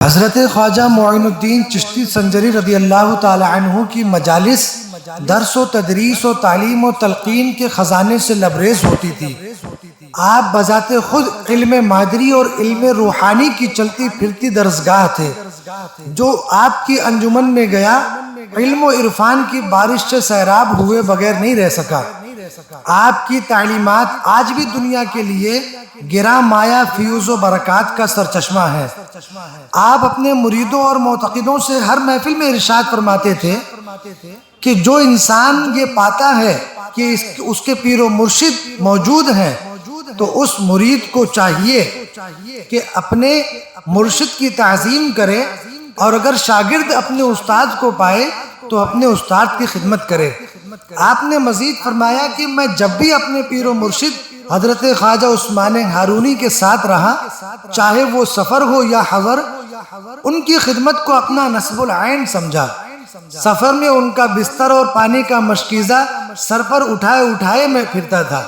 حضرت خواجہ معین الدین چشتی سنجری رضی اللہ تعالی عنہ کی مجالس درس و تدریس و تعلیم و تلقین کے خزانے سے لبریز ہوتی تھی۔ آپ بذات خود علم مادری اور علم روحانی کی چلتی پھرتی درسگاہ تھے۔ جو آپ کی انجمن میں گیا علم و عرفان کی بارش سے سیراب ہوئے بغیر نہیں رہ سکا۔ آپ کی تعلیمات آج بھی دنیا کے لیے گراں مایہ فیوز و برکات کا سرچشمہ ہے۔ آپ اپنے مریدوں اور معتقدوں سے ہر محفل میں ارشاد فرماتے تھے کہ جو انسان یہ پاتا ہے کہ اس کے پیر و مرشد موجود ہیں تو اس مرید کو چاہیے کہ اپنے مرشد کی تعظیم کرے، اور اگر شاگرد اپنے استاد کو پائے تو اپنے استاد کی خدمت کرے۔ آپ نے مزید فرمایا کہ میں جب بھی اپنے پیر و مرشد حضرت خواجہ عثمان ہارونی کے ساتھ رہا، چاہے وہ سفر ہو یا حضر، ان کی خدمت کو اپنا نصب العین سمجھا۔ سفر میں ان کا بستر اور پانی کا مشکیزہ سر پر اٹھائے اٹھائے میں پھرتا تھا۔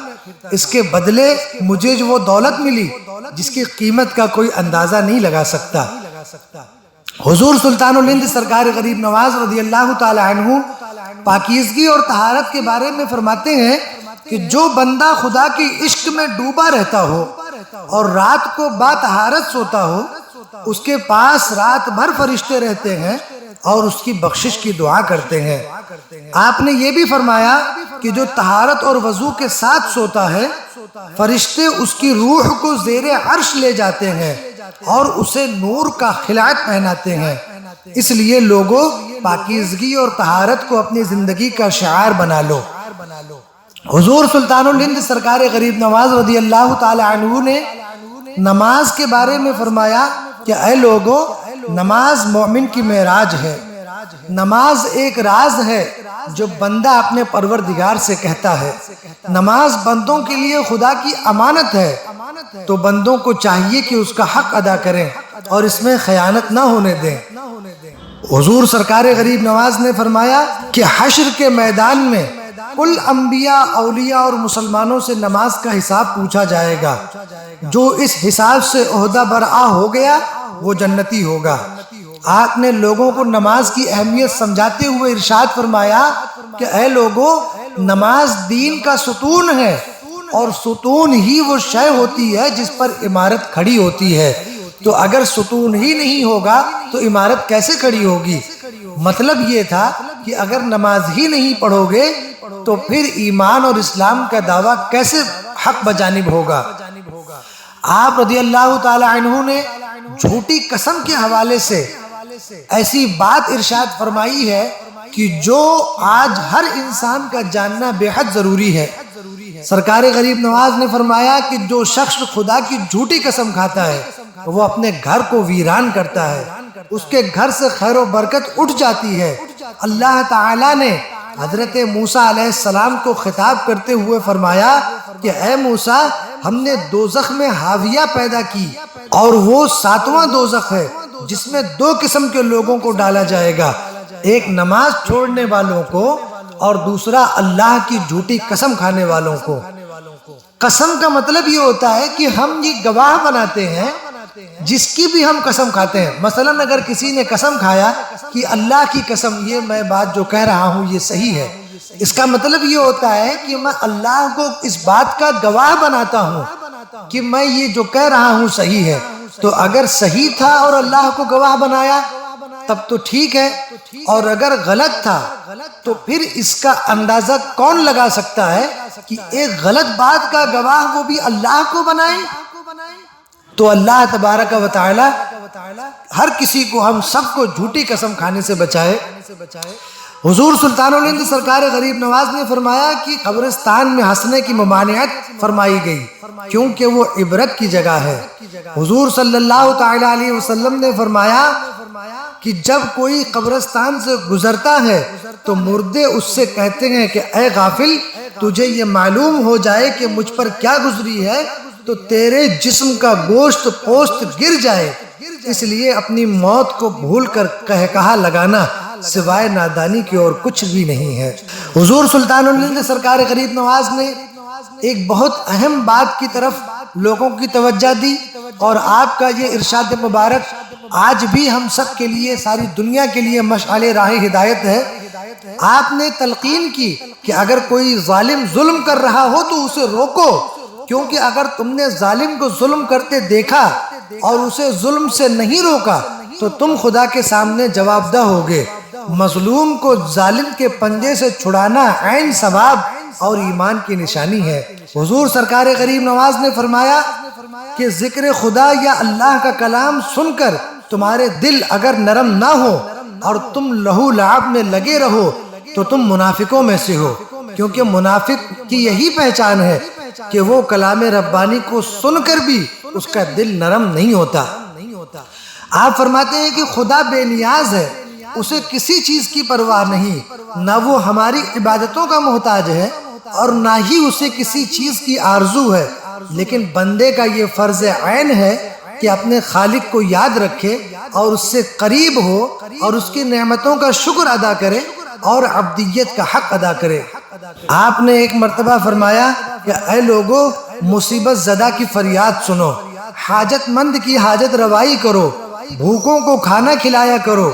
اس کے بدلے مجھے جو وہ دولت ملی جس کی قیمت کا کوئی اندازہ نہیں لگا سکتا۔ حضور سلطان الہند سرکار غریب نواز رضی اللہ تعالی عنہ پاکیزگی اور طہارت کے بارے میں فرماتے ہیں کہ جو بندہ خدا کی عشق میں ڈوبا رہتا ہو اور رات کو با طہارت سوتا ہو، اس کے پاس رات بھر فرشتے رہتے ہیں اور اس کی بخشش کی دعا کرتے ہیں۔ آپ نے یہ بھی فرمایا کہ جو طہارت اور وضو کے ساتھ سوتا ہے، فرشتے اس کی روح کو زیر عرش لے جاتے ہیں اور اسے نور کا خلعت پہناتے ہیں۔ اس لیے لوگوں، پاکیزگی اور طہارت کو اپنی زندگی کا شعار بنا لو۔ حضور سلطان الہند سرکار غریب نواز رضی اللہ تعالی عنہ نے نماز کے بارے میں فرمایا کہ اے لوگوں، نماز مومن کی معراج ہے۔ نماز ایک راز ہے جو بندہ اپنے پروردگار سے کہتا ہے۔ نماز بندوں کے لیے خدا کی امانت ہے، تو بندوں کو چاہیے کہ اس کا حق ادا کریں اور اس میں خیانت نہ ہونے دیں۔ حضور سرکار غریب نواز نے فرمایا کہ حشر کے میدان میں کل انبیاء، اولیاء اور مسلمانوں سے نماز کا حساب پوچھا جائے گا۔ جو اس حساب سے عہدہ برآ ہو گیا وہ جنتی ہوگا۔ آپ نے لوگوں کو نماز کی اہمیت سمجھاتے ہوئے ارشاد فرمایا کہ اے لوگوں، نماز دین کا ستون ہے، اور ستون ہی وہ شے ہوتی ہے جس پر عمارت کھڑی ہوتی ہے۔ تو اگر ستون ہی نہیں ہوگا تو عمارت کیسے کھڑی ہوگی؟ مطلب یہ تھا کہ اگر نماز ہی نہیں پڑھو گے تو پھر ایمان اور اسلام کا دعویٰ کیسے حق بجانب ہوگا؟ آپ رضی اللہ تعالی عنہ نے جھوٹی قسم کے حوالے سے ایسی بات ارشاد فرمائی ہے کہ جو آج ہر انسان کا جاننا بے حد ضروری ہے۔ سرکار غریب نواز نے فرمایا کہ جو شخص خدا کی جھوٹی قسم کھاتا ہے وہ اپنے گھر کو ویران کرتا ہے، اس کے گھر سے خیر و برکت اٹھ جاتی ہے۔ اللہ تعالیٰ نے حضرت موسیٰ علیہ السلام کو خطاب کرتے ہوئے فرمایا کہ اے موسیٰ، ہم نے دوزخ میں حاویہ پیدا کی، اور وہ 7واں دوزخ ہے جس میں 2 قسم کے لوگوں کو ڈالا جائے گا، ایک نماز چھوڑنے والوں کو اور دوسرا اللہ کی جھوٹی قسم کھانے والوں کو۔ قسم کا مطلب یہ ہوتا ہے کہ ہم یہ گواہ بناتے ہیں جس کی بھی ہم قسم کھاتے ہیں۔ مثلا اگر کسی نے قسم کھایا کہ اللہ کی قسم، یہ میں بات جو کہہ رہا ہوں یہ صحیح ہے، اس کا مطلب یہ ہوتا ہے کہ میں اللہ کو اس بات کا گواہ بناتا ہوں کہ میں یہ جو کہہ رہا ہوں صحیح ہے۔ تو اگر صحیح تھا اور اللہ کو گواہ بنایا تب تو ٹھیک ہے، اور اگر غلط تھا تو پھر اس کا اندازہ کون لگا سکتا ہے کہ ایک غلط بات کا گواہ وہ بھی اللہ کو بنائے؟ تو اللہ تبارک و تعالی ہر کسی کو، ہم سب کو جھوٹی قسم کھانے سے بچائے۔ حضور سلطان الہند سرکار غریب نواز نے فرمایا کہ قبرستان میں ہنسنے کی ممانعت فرمائی گئی کیونکہ وہ عبرت کی جگہ ہے۔ حضور صلی اللہ تعالی علیہ وسلم نے فرمایا کہ جب کوئی قبرستان سے گزرتا ہے تو مردے اس سے کہتے ہیں کہ اے غافل، تجھے یہ معلوم ہو جائے کہ مجھ پر کیا گزری ہے تو تیرے جسم کا گوشت پوست گر جائے، اس لیے اپنی موت کو بھول کر کہا لگانا سوائے نادانی کی اور کچھ بھی نہیں ہے۔ حضور سلطان الہند سرکار غریب نواز نے ایک بہت اہم بات کی طرف لوگوں کی توجہ دی، اور آپ کا یہ ارشاد مبارک آج بھی ہم سب کے لیے، ساری دنیا کے لیے مشعل راہ ہدایت ہے۔ آپ نے تلقین کی کہ اگر کوئی ظالم ظلم کر رہا ہو تو اسے روکو، کیونکہ اگر تم نے ظالم کو ظلم کرتے دیکھا اور اسے ظلم سے نہیں روکا تو تم خدا کے سامنے جواب دہ ہوگے۔ مظلوم کو ظالم کے پنجے سے چھڑانا عین ثواب اور ایمان کی نشانی ہے۔ حضور سرکار غریب نواز نے فرمایا کہ ذکر خدا یا اللہ کا کلام سن کر تمہارے دل اگر نرم نہ ہو اور تم لہو لعب میں لگے رہو تو تم منافقوں میں سے ہو، کیونکہ منافق کی یہی پہچان ہے کہ وہ کلام ربانی کو سن کر بھی اس کا دل نرم نہیں ہوتا۔ آپ فرماتے ہیں کہ خدا بے نیاز ہے، اسے کسی چیز کی پرواہ نہیں، نہ وہ ہماری عبادتوں کا محتاج ہے اور نہ ہی اسے کسی چیز کی آرزو ہے، لیکن بندے کا یہ فرض عین ہے کہ اپنے خالق کو یاد رکھے اور اس سے قریب ہو اور اس کی نعمتوں کا شکر ادا کرے اور عبدیت کا حق ادا کرے۔ آپ نے ایک مرتبہ فرمایا کہ اے لوگو، مصیبت زدہ کی فریاد سنو، حاجت مند کی حاجت روائی کرو، بھوکوں کو کھانا کھلایا کرو،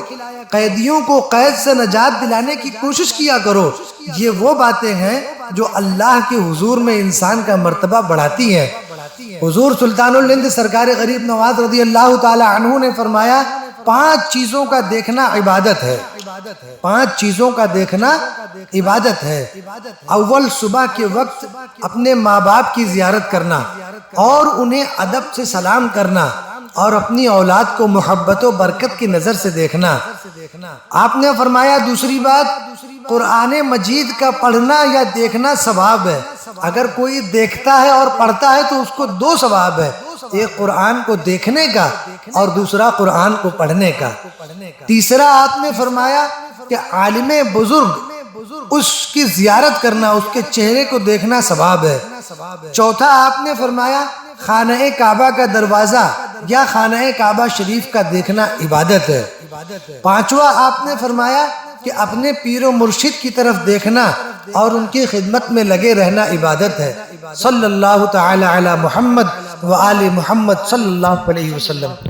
قیدیوں کو قید سے نجات دلانے کی کوشش کیا کرو۔ یہ وہ باتیں ہیں جو اللہ کے حضور میں انسان کا مرتبہ بڑھاتی ہیں۔ حضور سلطان الہند سرکار غریب نواز رضی اللہ تعالی عنہ نے فرمایا 5 چیزوں کا دیکھنا عبادت ہے، 5 چیزوں کا دیکھنا عبادت ہے۔ اول، صبح کے وقت اپنے ماں باپ کی زیارت کرنا اور انہیں ادب سے سلام کرنا اور اپنی اولاد کو محبت و برکت کی نظر سے دیکھنا۔ آپ نے فرمایا دوسری بات، قرآن مجید کا پڑھنا یا دیکھنا ثواب ہے۔ اگر کوئی دیکھتا ہے اور پڑھتا ہے تو اس کو 2 ثواب ہے، ایک قرآن کو دیکھنے کا اور دوسرا قرآن کو پڑھنے کا۔ تیسرا آپ نے فرمایا کہ عالم بزرگ اس کی زیارت کرنا، اس کے چہرے کو دیکھنا ثواب ہے۔ چوتھا آپ نے فرمایا خانہ کعبہ کا دروازہ یا خانہ کعبہ شریف کا دیکھنا عبادت ہے۔ پانچواں آپ نے فرمایا کہ اپنے پیر و مرشد کی طرف دیکھنا اور ان کی خدمت میں لگے رہنا عبادت ہے۔ صلی اللہ تعالی علی محمد و آل محمد صلی اللہ علیہ وسلم۔